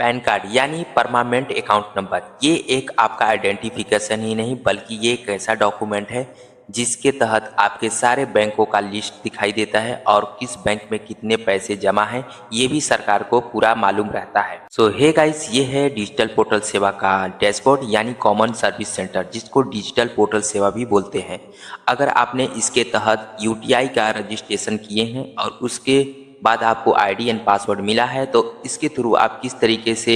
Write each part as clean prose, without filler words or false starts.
Pan card यानी permanent account number, ये एक आपका आइडेंटिफिकेशन ही नहीं बल्कि ये एक ऐसा डॉक्यूमेंट है जिसके तहत आपके सारे बैंकों का लिस्ट दिखाई देता है और किस बैंक में कितने पैसे जमा हैं ये भी सरकार को पूरा मालूम रहता है। सो हे गाइस, ये है डिजिटल पोर्टल सेवा का डैशबोर्ड यानी कॉमन सर्विस सेंटर, जिसको डिजिटल पोर्टल सेवा भी बोलते हैं। अगर आपने इसके तहत यूटीआई का रजिस्ट्रेशन किए हैं और उसके बाद आपको आईडी एंड पासवर्ड मिला है तो इसके थ्रू आप किस तरीके से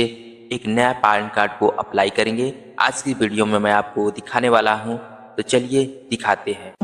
एक नया पैन कार्ड को अप्लाई करेंगे, आज की वीडियो में मैं आपको दिखाने वाला हूं। तो चलिए दिखाते हैं।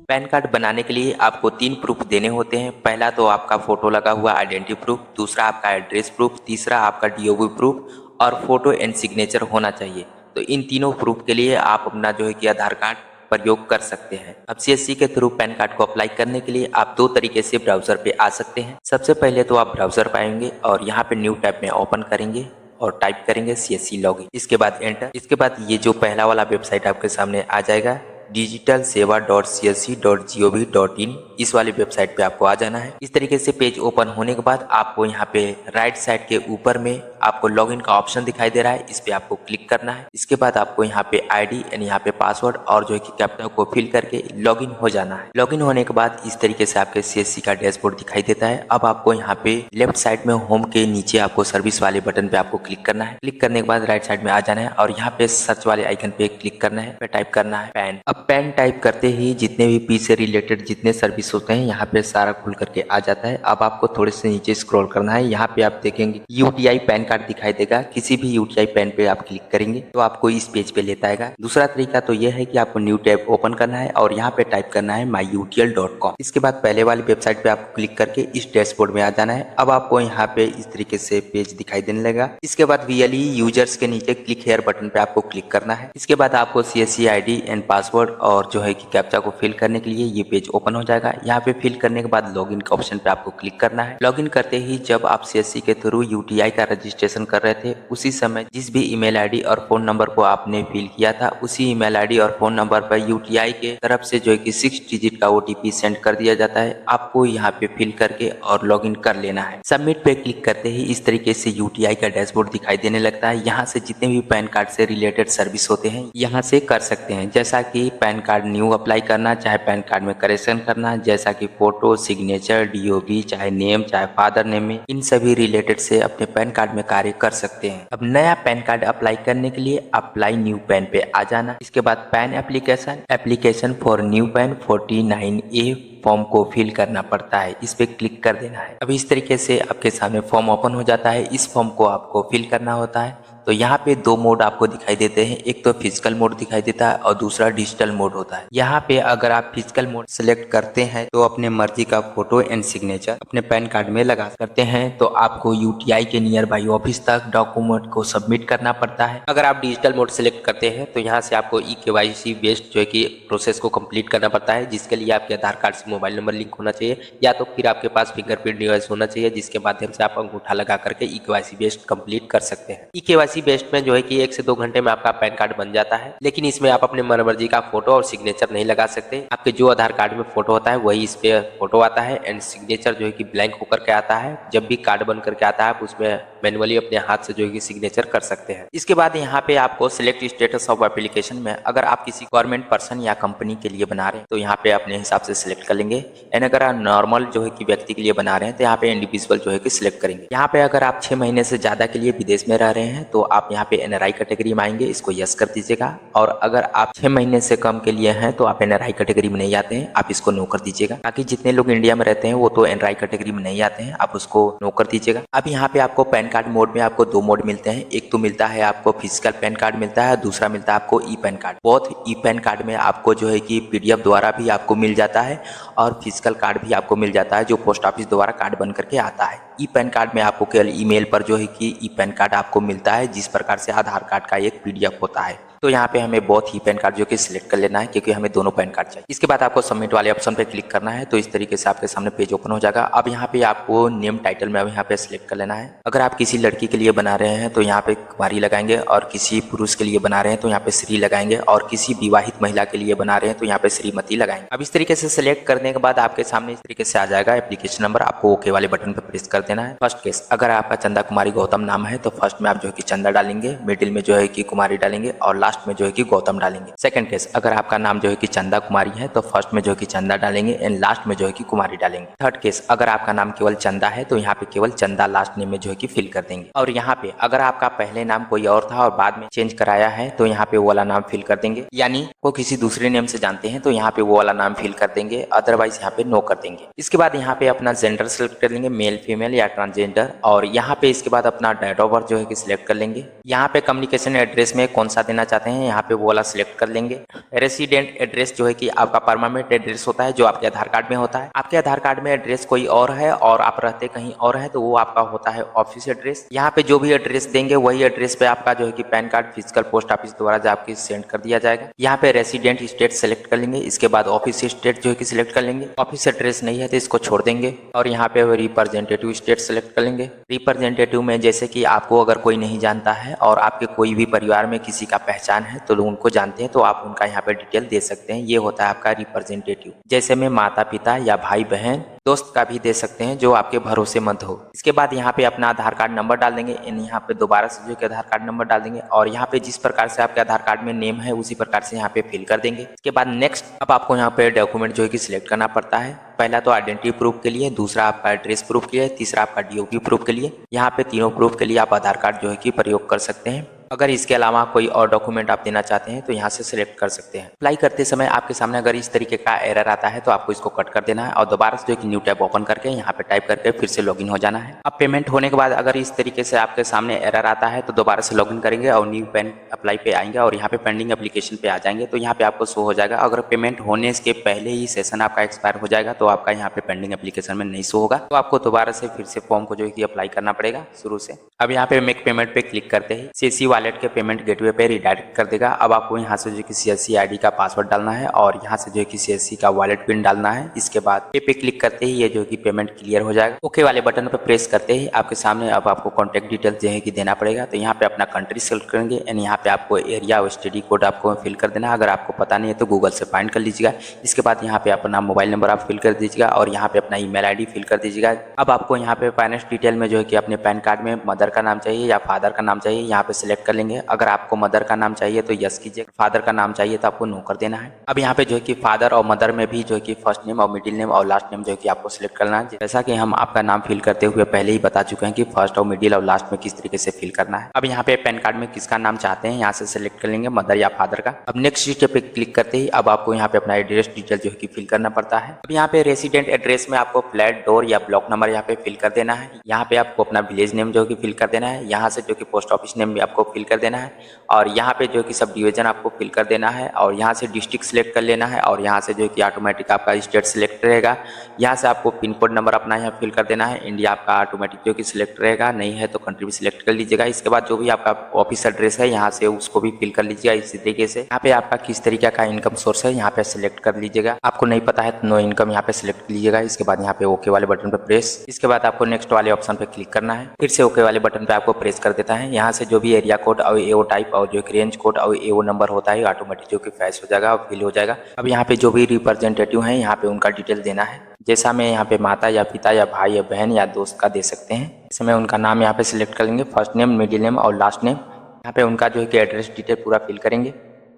पैन कार्ड बनाने के लिए आपको 3 प्रूफ देने होते हैं। पहला तो आपका फोटो लगा हुआ आइडेंटिटी प्रूफ, दूसरा आपका एड्रेस प्रूफ, तीसरा आपका डीओबी प्रूफ और फोटो एंड सिग्नेचर होना चाहिए। तो इन तीनों प्रूफ के लिए आप अपना जो है कि आधार कार्ड प्रयोग कर सकते हैं। अब सीएससी के थ्रू पैन कार्ड को अप्लाई करने के लिए आप 2 तरीके से ब्राउजर पे आ सकते हैं। सबसे पहले तो आप ब्राउजर पाएंगे और यहाँ पे न्यू टैब में ओपन करेंगे और टाइप करेंगे सीएससी लॉगिन, इसके बाद एंटर। इसके बाद ये जो पहला वाला वेबसाइट आपके सामने आ जाएगा digitalseva.csc.gov.in, इस वाली वेबसाइट पे आपको आ जाना है। इस तरीके से पेज ओपन होने के बाद आपको यहाँ पे राइट साइड के ऊपर में आपको लॉगिन का ऑप्शन दिखाई दे रहा है, इस पे आपको क्लिक करना है। इसके बाद आपको यहाँ पे आईडी यानी यहाँ पे पासवर्ड और जो है कि कैप्चा को फिल करके लॉगिन हो जाना है। लॉगिन होने के बाद इस तरीके से आपके सीएससी का डैशबोर्ड दिखाई देता है। अब आपको यहाँ पे लेफ्ट साइड में होम के नीचे आपको सर्विस वाले बटन पे आपको क्लिक करना है। क्लिक करने के बाद राइट साइड में आ जाना है और यहाँ पे सर्च वाले आइकन पे क्लिक करना है, पे टाइप करना है पैन। अब पैन टाइप करते ही जितने भी पी से रिलेटेड जितने सर्विस होते हैं यहाँ पे सारा खुल करके आ जाता है। अब आपको थोड़े से नीचे स्क्रॉल करना है, यहाँ पे आप देखेंगे यूटीआई पैन कार्ड दिखाई देगा। किसी भी यूटीआई पैन पे आप क्लिक करेंगे तो आपको इस पेज पे लेता आएगा। दूसरा तरीका तो यह है कि आपको न्यू टैब ओपन करना है और यहाँ पे टाइप करना है myutl.com। इसके बाद पहले वाली वेबसाइट पे आपको क्लिक करके इस डैशबोर्ड में आ जाना है। अब आपको यहाँ पे इस तरीके से पेज दिखाई देने लगा। इसके बाद वीएलई यूजर्स के नीचे क्लिक हेयर बटन पे आपको क्लिक करना है। इसके बाद आपको सीएससी आईडी एंड पासवर्ड और जो है कि कैप्चा को फिल करने के लिए ये पेज ओपन हो जाएगा। यहाँ पे फिल करने के बाद लॉगिन के ऑप्शन पे आपको क्लिक करना है। लॉगिन करते ही जब आप सीएससी के थ्रू यूटीआई का रजिस्ट्रेशन कर रहे थे उसी समय जिस भी ईमेल आईडी और फोन नंबर को आपने फिल किया था उसी ईमेल आईडी और फोन नंबर पर यूटीआई के तरफ से जो है कि 6 डिजिट का ओटीपी सेंड कर दिया जाता है। आपको यहाँ पे फिल करके और लॉगिन कर लेना है। सबमिट पे क्लिक करते ही इस तरीके से यूटीआई का डैशबोर्ड दिखाई देने लगता है। यहाँ से जितने भी पैन कार्ड से रिलेटेड सर्विस होते हैं यहाँ से कर सकते हैं, जैसा कि पैन कार्ड न्यू अप्लाई करना, चाहे पैन कार्ड में करेक्शन करना, जैसा कि फोटो, सिग्नेचर, डीओबी, चाहे नेम, चाहे फादर नेम में, इन सभी रिलेटेड से अपने पैन कार्ड में कार्य कर सकते हैं। अब नया पैन कार्ड अप्लाई करने के लिए अप्लाई न्यू पैन पे आ जाना। इसके बाद pan application for new pan 49A form को फिल करना पड़ता है, इस पे क्लिक कर देना है। अब इस तरीके से आपके सामने फॉर्म ओपन हो जाता है। इस फॉर्म को आपको फिल करना होता है। तो यहाँ पे 2 मोड आपको दिखाई देते हैं, एक तो फिजिकल मोड दिखाई देता है और दूसरा डिजिटल मोड होता है। यहाँ पे अगर आप फिजिकल मोड सेलेक्ट करते हैं तो अपने मर्जी का फोटो एंड सिग्नेचर अपने पैन कार्ड में लगा करते हैं तो आपको यूटीआई के नियर बाई ऑफिस तक डॉक्यूमेंट को सबमिट करना पड़ता है। अगर आप डिजिटल मोड सेलेक्ट करते हैं तो यहाँ से आपको ईकेवाईसी बेस्ड जो है कि प्रोसेस को कंप्लीट करना पड़ता है, जिसके लिए आपके आधार कार्ड से मोबाइल नंबर लिंक होना चाहिए या तो फिर आपके पास फिंगरप्रिंट डिवाइस होना चाहिए, जिसके माध्यम से आप अंगूठा लगा करके ईकेवाईसी बेस्ड कंप्लीट कर सकते हैं। ईकेवाईसी बेस्ड में जो है कि 1 से 2 घंटे में आपका पैन कार्ड बन जाता है, लेकिन इसमें आप अपने मनमर्जी का फोटो और सिग्नेचर नहीं लगा सकते। आपके जो आधार कार्ड में फोटो होता है वही इस पे फोटो आता है एंड सिग्नेचर जो है कि ब्लैंक होकर के आता है। जब भी कार्ड बन करके आता है आप उसमें मैनुअली अपने हाथ से जो है कि सिग्नेचर कर सकते हैं। इसके बाद यहाँ पे आपको सिलेक्ट स्टेटस ऑफ एप्लीकेशन में अगर आप किसी गवर्नमेंट पर्सन या कंपनी के लिए बना रहे हैं तो यहाँ पे अपने हिसाब से सिलेक्ट कर लेंगे। एंड अगर आप नॉर्मल जो है कि व्यक्ति के लिए बना रहे हैं तो यहाँ पे इंडिविजुअल जो है कि सिलेक्ट करेंगे। यहाँ पे अगर आप 6 महीने से ज्यादा के लिए विदेश में रह रहे हैं तो आप यहाँ पे एनआरआई कैटेगरी में आएंगे, इसको यस कर दीजिएगा। और अगर आप 6 महीने से कम के लिए हैं तो आप एनआरआई कैटेगरी में नहीं आते हैं, आप इसको नो कर दीजिएगा। बाकी जितने लोग इंडिया में रहते हैं वो तो एनआरआई कैटेगरी में नहीं आते हैं, आप उसको नो कर दीजिएगा। अब यहाँ पे आपको पैन कार्ड मोड में आपको 2 मोड मिलते हैं, एक तो मिलता है आपको फिजिकल पैन कार्ड मिलता है, दूसरा मिलता है आपको e PAN card. Both e PAN card में आपको जो है कि पीडीएफ द्वारा भी आपको मिल जाता है और फिजिकल कार्ड भी आपको मिल जाता है जो पोस्ट ऑफिस द्वारा कार्ड बन करके आता है। ई पैन कार्ड में आपको केवल ईमेल पर जो है कि ई पैन कार्ड आपको मिलता है, जिस प्रकार से आधार कार्ड का एक पीडीएफ होता है। तो यहाँ पे हमें बहुत ही पैन कार्ड जो कि सिलेक्ट कर लेना है, क्योंकि हमें दोनों पैन कार्ड चाहिए। इसके बाद आपको सबमिट वाले ऑप्शन पे क्लिक करना है। तो इस तरीके से आपके सामने पेज ओपन हो जाएगा। अब यहाँ पे आपको नेम टाइटल में अब यहाँ पे सिलेक्ट कर लेना है। अगर आप किसी लड़की के लिए बना रहे हैं तो यहाँ पे कुमारी लगाएंगे, और किसी पुरुष के लिए बना रहे हैं तो यहाँ पे श्री लगाएंगे, और किसी विवाहित महिला के लिए बना रहे हैं तो यहाँ पे श्रीमती लगाएंगे। अब इस तरीके से सिलेक्ट करने के बाद आपके सामने इस तरीके से आ जाएगा एप्लीकेशन नंबर। आपको ओके वाले बटन पर प्रेस कर देना है। फर्स्ट केस, अगर आपका चंदा कुमारी गौतम नाम है तो फर्स्ट में आप जो है कि चंदा डालेंगे, मिडिल में जो है कि कुमारी डालेंगे, और लास्ट में जो है कि गौतम डालेंगे। सेकंड केस, अगर आपका नाम जो है कि चंदा कुमारी है तो फर्स्ट में जो है कि चंदा डालेंगे एंड लास्ट में जो है कि कुमारी डालेंगे। थर्ड केस, अगर आपका नाम केवल चंदा है तो यहाँ पे केवल चंदा लास्ट नेम में जो है कि फिल कर देंगे। और यहाँ पे अगर आपका पहले नाम कोई और था और बाद में चेंज कराया है तो यहाँ पे वो वाला नाम फिल कर देंगे, यानी वो किसी दूसरे नेम से जानते हैं तो यहाँ पे वो वाला नाम फिल कर देंगे, अदरवाइज यहाँ पे नो कर देंगे। इसके बाद यहाँ पे अपना जेंडर सेलेक्ट कर लेंगे, मेल फीमेल या ट्रांसजेंडर, और यहाँ पे इसके बाद अपना डेट ऑफ बर्थ जो है कि सिलेक्ट कर लेंगे। यहाँ पे कम्युनिकेशन एड्रेस में कौन सा देना चाहते हैं यहाँ पे वो वाला सिलेक्ट कर लेंगे। रेसिडेंट एड्रेस जो है कि आपका परमानेंट एड्रेस होता है जो आपके आधार कार्ड में होता है। आपके आधार कार्ड में एड्रेस कोई और है और आप रहते कहीं और है तो वो आपका होता है ऑफिस एड्रेस। यहाँ पे जो भी एड्रेस देंगे वही एड्रेस पे आपका जो है कि pan card physical post office द्वारा जो आपकी सेंड कर दिया जाएगा। यहाँ पे रेसिडेंट स्टेट सेलेक्ट कर लेंगे। इसके बाद ऑफिस स्टेट जो है कि सिलेक्ट कर लेंगे। ऑफिस एड्रेस नहीं है तो इसको छोड़ देंगे, और यहाँ पे रिप्रेजेंटेटिव स्टेट सेलेक्ट कर लेंगे। रिप्रेजेंटेटिव में जैसे कि आपको अगर कोई नहीं जानता है और आपके कोई भी परिवार में किसी का पहचान है तो उनको जानते हैं तो आप उनका यहाँ पे डिटेल दे सकते हैं। ये होता है आपका रिप्रेजेंटेटिव। जैसे में माता पिता या भाई बहन दोस्त का भी दे सकते हैं जो आपके भरोसेमंद हो। इसके बाद यहाँ पे अपना आधार कार्ड नंबर डाल देंगे, यहाँ पे दोबारा से जो कि आधार कार्ड नंबर डाल देंगे, और यहाँ पे जिस प्रकार से आपके आधार कार्ड में नेम है उसी प्रकार से यहाँ पे फिल कर देंगे। इसके बाद नेक्स्ट, अब आपको यहाँ पे डॉक्यूमेंट जो है कि सिलेक्ट करना पड़ता है। पहला तो आइडेंटिटी प्रूफ के लिए, दूसरा आपका एड्रेस प्रूफ के लिए, तीसरा आपका डीओपी प्रूफ के लिए। यहाँ पे तीनों प्रूफ के लिए आप आधार कार्ड जो है कि प्रयोग कर सकते हैं। अगर इसके अलावा कोई और डॉक्यूमेंट आप देना चाहते हैं तो यहाँ से सिलेक्ट कर सकते हैं। अप्लाई करते समय आपके सामने अगर इस तरीके का एरर आता है तो आपको इसको कट कर देना है और दोबारा से जो कि न्यू टैब ओपन करके यहाँ पे टाइप करके फिर से लॉगिन हो जाना है। अब पेमेंट होने के बाद अगर इस तरीके से आपके सामने एरर आता है तो दोबारा से लॉगिन करेंगे और न्यू पैन अप्लाई पे आएंगे और यहाँ पे पेंडिंग एप्लीकेशन पे आ जाएंगे तो यहाँ पे आपको शो हो जाएगा। अगर पेमेंट होने के पहले ही सेशन आपका एक्सपायर हो जाएगा तो आपका यहाँ पे पेंडिंग एप्लीकेशन में नहीं शो होगा, तो आपको दोबारा से फिर से फॉर्म को जो है कि अप्लाई करना पड़ेगा शुरू से। अब यहाँ पे मेक पेमेंट पे क्लिक करते ही सीएससी वॉलेट के पेमेंट गेटवे पे रिडायरेक्ट कर देगा। अब आपको यहाँ से जो कि सीएससी आईडी का पासवर्ड डालना है और यहाँ से जो कि सीएससी का वॉलेट पिन डालना है। इसके बाद पे क्लिक करते ही ये जो कि पेमेंट क्लियर हो जाएगा। ओके वाले बटन पर प्रेस करते ही आपके सामने अब आपको कॉन्टैक्ट डिटेल्स जो है कि देना पड़ेगा। तो यहाँ पे अपना कंट्री सेलेक्ट करेंगे एंड यहाँ पे आपको एरिया और स्टडी कोड आपको फिल कर देना है। अगर आपको पता नहीं है तो गूगल से फाइंड कर लीजिएगा। इसके बाद यहाँ पे अपना मोबाइल नंबर आप फिल कर दीजिएगा और यहाँ पे अपना ईमेल आईडी फिल कर दीजिएगा। अब आपको यहाँ पे फाइनेंस डिटेल में जो है कि अपने पैन कार्ड में मदर का नाम चाहिए या फादर का नाम चाहिए, यहाँ पे सिलेक्ट कर लेंगे। अगर आपको मदर का नाम चाहिए तो यस कीजिए, फादर का नाम चाहिए तो आपको नो कर देना है। अब यहाँ पे जो है कि फादर और मदर में भी जो है कि फर्स्ट नेम और मिडिल नेम और लास्ट नेम जो है कि आपको सिलेक्ट करना है। जैसा कि हम आपका नाम फिल करते हुए पहले ही बता चुके हैं कि फर्स्ट और मिडिल और लास्ट में किस तरीके से फिल करना है। अब यहाँ पे पैन कार्ड में किसका नाम चाहते हैं यहाँ से सिलेक्ट कर लेंगे, मदर या फादर का। अब नेक्स्ट स्टेप पे क्लिक करते ही अब आपको यहाँ पे अपना एड्रेस डिटेल जो है कि फिल करना पड़ता है। अब यहाँ पे रेसिडेंट एड्रेस में आपको फ्लैट डोर या ब्लॉक नंबर यहाँ पे फिल कर देना है। यहाँ पे आपको अपना विलेज नेम जो कि फिल कर देना है। यहाँ से जो कि पोस्ट ऑफिस नेम भी आपको फिल कर देना है और यहाँ पे जो कि सब डिवीजन आपको फिल कर देना है और यहाँ से डिस्ट्रिक्ट सिलेक्ट कर लेना है और यहाँ से जो कि ऑटोमेटिक आपका स्टेट सिलेक्ट रहेगा। यहाँ से आपको पिन कोड नंबर अपना यहाँ फिल कर देना है। इंडिया आपका ऑटोमेटिक जो कि सिलेक्ट रहेगा, नहीं है तो कंट्री भी सिलेक्ट कर लीजिएगा। इसके बाद जो भी आपका ऑफिस एड्रेस है यहाँ से उसको भी फिल कर लीजिएगा। इसी तरीके से यहाँ पे आपका किस तरीके का इनकम सोर्स है यहाँ पे सिलेक्ट कर लीजिएगा। आपको नहीं पता है तो नो इनकम यहाँ पे सिलेक्ट कीजिएगा। इसके बाद यहाँ पे ओके वाले बटन पे प्रेस, इसके बाद आपको नेक्स्ट वाले ऑप्शन पे क्लिक करना है। फिर से ओके वाले बटन पे आपको प्रेस कर देता है। यहाँ से जो भी एरिया कोड और एओ टाइप और जो रेंज कोड और एओ नंबर होता है ऑटोमेटिक जो कि फैश हो जाएगा और फिल हो जाएगा। अब यहाँ पे जो भी रिप्रेजेंटेटिव है यहाँ पे उनका डिटेल देना है। जैसा मैं यहाँ पे माता या पिता या भाई या बहन या दोस्त का दे सकते हैं, जैसे मैं उनका नाम यहाँ पे सिलेक्ट कर लेंगे, फर्स्ट नेम मिडिल नेम और लास्ट नेम। यहाँ पे उनका जो है कि एड्रेस डिटेल पूरा फिल करेंगे।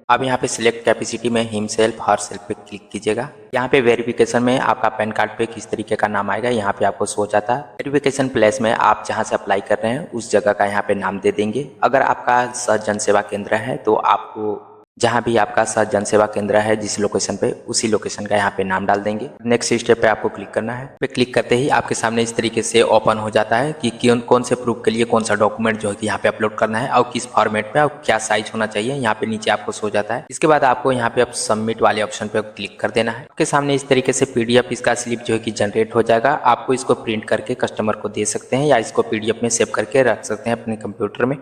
अब यहाँ पे सिलेक्ट कैपेसिटी में हिमसेल्फ हर सेल्फ पे क्लिक कीजिएगा। यहाँ पे वेरिफिकेशन में आपका पैन कार्ड पे किस तरीके का नाम आएगा यहाँ पे आपको शो जाता है। वेरिफिकेशन प्लेस में आप जहाँ से अप्लाई कर रहे हैं उस जगह का यहाँ पे नाम दे देंगे। अगर आपका सहज जन सेवा केंद्र है तो आपको जहाँ भी आपका सहज जन सेवा केंद्र है जिस लोकेशन पे उसी लोकेशन का यहाँ पे नाम डाल देंगे। नेक्स्ट स्टेप पे आपको क्लिक करना है। पे क्लिक करते ही आपके सामने इस तरीके से ओपन हो जाता है कि कौन से प्रूफ के लिए कौन सा डॉक्यूमेंट जो है कि यहाँ पे अपलोड करना है और किस फॉर्मेट पे और क्या साइज होना चाहिए यहाँ पे नीचे आपको शो जाता है। इसके बाद आपको यहाँ पे सबमिट वाले ऑप्शन पे क्लिक कर देना है। आपके सामने इस तरीके से पीडीएफ इसका स्लिप जो है कि जनरेट हो जाएगा। आपको इसको प्रिंट करके कस्टमर को दे सकते हैं या इसको पीडीएफ में सेव करके रख सकते हैं अपने कंप्यूटर में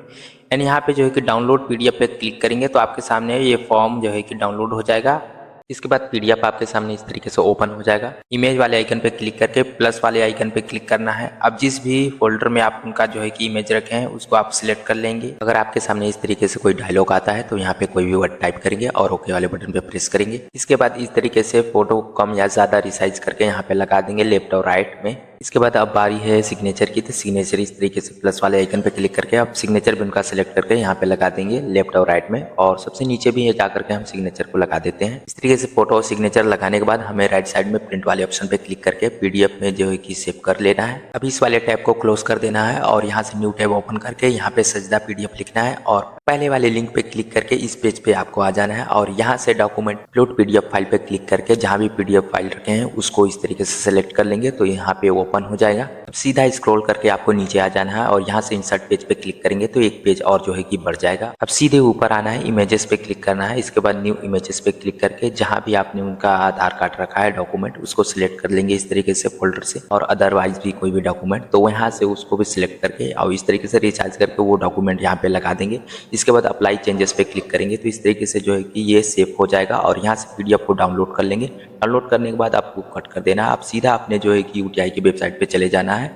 एंड यहाँ पे जो है कि डाउनलोड पीडीएफ पे क्लिक करेंगे तो आपके सामने ये फॉर्म जो है कि डाउनलोड हो जाएगा। इसके बाद पीडीएफ आपके सामने इस तरीके से ओपन हो जाएगा। इमेज वाले आइकन पे क्लिक करके प्लस वाले आइकन पे क्लिक करना है। अब जिस भी फोल्डर में आप उनका जो है कि इमेज रखे हैं उसको आप सिलेक्ट कर लेंगे। अगर आपके सामने इस तरीके से कोई डायलॉग आता है तो यहाँ पे कोई भी वर्ड टाइप करेंगे और ओके वाले बटन पे प्रेस करेंगे। इसके बाद इस तरीके से फोटो कम या ज्यादा रिसाइज करके यहाँ पे लगा देंगे लेफ्ट और राइट में। इसके बाद अब बारी है सिग्नेचर की, तो सिग्नेचर इस तरीके से प्लस वाले आइकन पे क्लिक करके आप सिग्नेचर भी उनका सेलेक्ट करके यहाँ पे लगा देंगे लेफ्ट और राइट में, और सबसे नीचे भी जा करके हम सिग्नेचर को लगा देते हैं। इस तरीके से फोटो और सिग्नेचर लगाने के बाद हमें राइट साइड में प्रिंट वाले ऑप्शन पे क्लिक करके पीडीएफ में जो है कि सेव कर लेना है। अभी इस वाले टैब को क्लोज कर देना है और यहाँ से न्यू टैब ओपन करके यहाँ पे सजदा पीडीएफ लिखना है और पहले वाले लिंक पे क्लिक करके इस पेज पे आपको आ जाना है और यहाँ से डॉक्यूमेंट अपलोड पीडीएफ फाइल पे क्लिक करके जहाँ भी पीडीएफ फाइल रखे हैं उसको इस तरीके से सेलेक्ट कर लेंगे तो यहाँ पे ओपन हो जाएगा। अब सीधा स्क्रॉल करके आपको नीचे आ जाना है और यहाँ से इंसर्ट पेज पे क्लिक करेंगे तो एक पेज और जो है कि बढ़ जाएगा। अब सीधे ऊपर आना है, इमेजेस पे क्लिक करना है। इसके बाद न्यू इमेजेस पे क्लिक करके जहाँ भी आपने उनका आधार कार्ड रखा है डॉक्यूमेंट उसको सिलेक्ट कर लेंगे इस तरीके से फोल्डर से, और अदरवाइज भी कोई भी डॉक्यूमेंट तो यहाँ से उसको भी सिलेक्ट करके और इस तरीके से रिचार्ज करके वो डॉक्यूमेंट यहाँ पे लगा देंगे। इसके बाद अप्लाई चेंजेस पे क्लिक करेंगे तो इस तरीके से जो है कि ये सेव हो जाएगा और यहाँ से पीडीएफ को डाउनलोड कर लेंगे। डाउनलोड करने के बाद आपको कट कर देना है। आप सीधा अपने जो है कि यूटीआई की वेबसाइट पे चले जाना है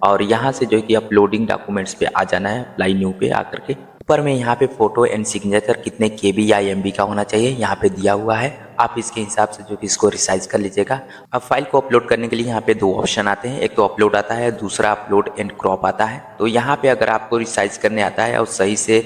और यहाँ से जो है कि अपलोडिंग डॉक्यूमेंट्स पे आ जाना है, अप्लाई न्यू पे आकर के ऊपर में यहाँ पे फोटो एंड सिग्नेचर कितने केबी या एमबी का होना चाहिए यहाँ पे दिया हुआ है। आप इसके हिसाब से जो कि इसको रिसाइज कर लीजिएगा। अब फाइल को अपलोड करने के लिए यहाँ पे दो ऑप्शन आते हैं, एक तो अपलोड आता है, दूसरा अपलोड एंड क्रॉप आता है। तो यहाँ पे अगर आपको रिसाइज करने आता है और सही से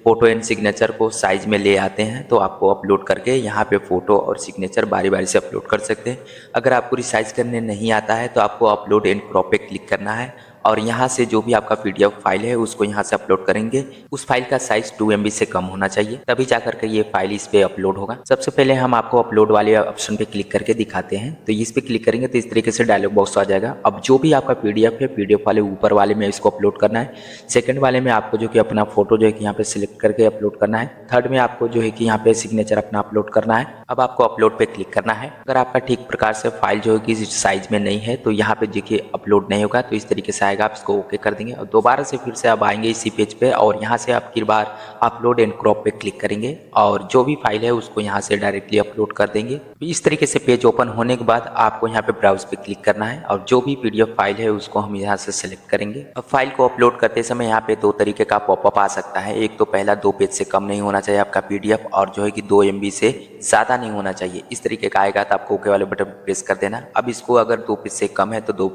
फोटो एंड सिग्नेचर को साइज में ले आते हैं तो आपको अपलोड करके यहाँ पे फोटो और सिग्नेचर बारी बारी से अपलोड कर सकते हैं। अगर आपको रिसाइज करने नहीं आता है तो आपको अपलोड एंड क्रॉप पे क्लिक करना है और यहाँ से जो भी आपका पीडीएफ फाइल है उसको यहाँ से अपलोड करेंगे। उस फाइल का साइज 2 MB से कम होना चाहिए, तभी जाकर के ये फाइल इस पे अपलोड होगा। सबसे पहले हम आपको अपलोड वाले ऑप्शन पे क्लिक करके दिखाते हैं। तो इस पे क्लिक करेंगे तो इस तरीके से डायलॉग बॉक्स आ जाएगा। अब जो भी आपका पीडीएफ है, पीडीएफ वाले ऊपर वाले में इसको अपलोड करना है। सेकंड वाले में आपको जो कि अपना फोटो जो है कि यहाँ पे सिलेक्ट करके अपलोड करना है। थर्ड में आपको जो है कि यहाँ पे सिग्नेचर अपना अपलोड करना है। अब आपको अपलोड पे क्लिक करना है। अगर आपका ठीक प्रकार से फाइल जो है कि साइज में नहीं है तो यहाँ पे देखिए अपलोड नहीं होगा, तो इस तरीके से आएगा। आप इसको ओके कर देंगे और दोबारा से फिर से आप आएंगे इसी पेज पे और यहाँ से आप फिर बार अपलोड एंड क्रॉप पे क्लिक करेंगे और जो भी फाइल है उसको यहाँ से डायरेक्टली अपलोड कर देंगे। इस तरीके से पेज ओपन होने के बाद आपको यहाँ पे ब्राउज पे क्लिक करना है और जो भी पीडीएफ फाइल है उसको हम यहाँ से सिलेक्ट करेंगे। अब फाइल को अपलोड करते समय यहाँ पे दो तरीके का पॉपअप आ सकता है। एक तो पहला 2 पेज से कम नहीं होना चाहिए आपका पीडीएफ और जो है कि 2 MB से ज्यादा नहीं होना चाहिए, इस तरीके का आएगा तो आपको ओके वाले बटन प्रेस कर देना। अब इसको अगर 2 पेज से कम है तो 2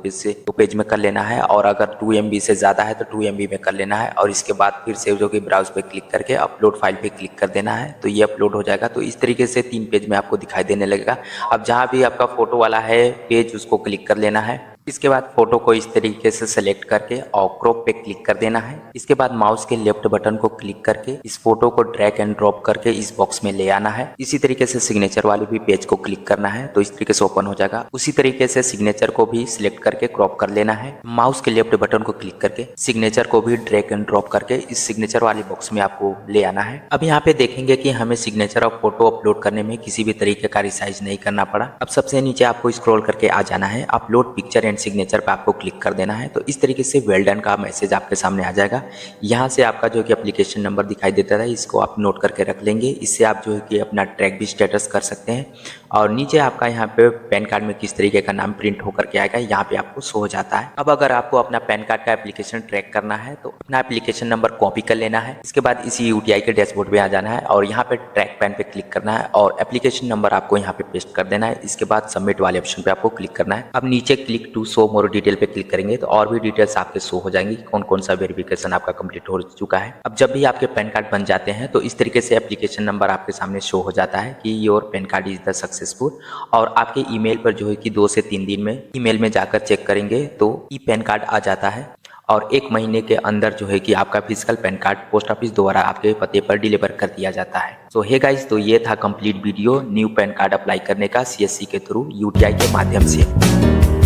पेज में कर लेना है और अगर 2 MB से ज्यादा है तो 2 MB में कर लेना है और इसके बाद फिर से जो कि ब्राउज पे क्लिक करके अपलोड फाइल पे क्लिक कर देना है तो ये अपलोड हो जाएगा। तो इस तरीके से 3 पेज में आपको दिखाई देने लगेगा। अब जहाँ भी आपका फोटो वाला है पेज उसको क्लिक कर लेना है। इसके बाद फोटो को इस तरीके से सेलेक्ट करके और क्रॉप पे क्लिक कर देना है। इसके बाद माउस के लेफ्ट बटन को क्लिक करके इस फोटो को ड्रैग एंड ड्रॉप करके इस बॉक्स में ले आना है। इसी तरीके से सिग्नेचर वाले भी पेज को क्लिक करना है तो इस तरीके से ओपन हो जाएगा। उसी तरीके से सिग्नेचर को भी सिलेक्ट करके क्रॉप कर लेना है। माउस के लेफ्ट बटन को क्लिक करके सिग्नेचर को भी ड्रैग एंड ड्रॉप करके इस सिग्नेचर वाले बॉक्स में आपको ले आना है। अब यहाँ पे देखेंगे कि हमें सिग्नेचर और फोटो अपलोड करने में किसी भी तरीके का रिसाइज नहीं करना पड़ा। अब सबसे नीचे आपको स्क्रॉल करके आ जाना है, अपलोड पिक्चर एंड सिग्नेचर पे आपको क्लिक कर देना है। तो इस तरीके से वेल डन का मैसेज आपके सामने आ जाएगा। यहाँ से आपका जो कि एप्लीकेशन नंबर दिखाई देता है इसको आप नोट करके रख लेंगे। इससे आप जो है कि अपना ट्रैक भी स्टेटस कर सकते हैं और नीचे आपका यहाँ पे पैन कार्ड में किस तरीके का नाम प्रिंट होकर के आएगा यहाँ पे आपको शो हो जाता है। अब अगर आपको अपना पैन कार्ड का एप्लीकेशन ट्रैक करना है तो अपना एप्लीकेशन नंबर कॉपी कर लेना है। इसके बाद इसी यूटीआई के डैशबोर्ड पे आ जाना है और यहाँ पे ट्रैक पैन पे क्लिक करना है और एप्लीकेशन नंबर आपको यहाँ पे पेस्ट कर देना है। इसके बाद सबमिट वाले ऑप्शन पे आपको क्लिक करना है। अब नीचे click to show more detail पे क्लिक करेंगे तो और भी डिटेल्स आपके शो हो जाएंगी, कौन कौन सा वेरिफिकेशन आपका कंप्लीट हो चुका है। अब जब भी आपके पैन कार्ड बन जाते हैं तो इस तरीके से एप्लीकेशन नंबर आपके सामने शो हो जाता है कि your pan card is the successful और आपके ईमेल पर जो है कि 2 से 3 दिन में ईमेल में जाकर चेक करेंगे तो ई पैन कार्ड आ जाता है और 1 महीने के अंदर जो है कि आपका physical pan card post office द्वारा आपके पते पर डिलीवर कर दिया जाता है। तो हे गाइस, तो ये था complete video new pan card apply करने का CSC के थ्रू यूटीआई के माध्यम से।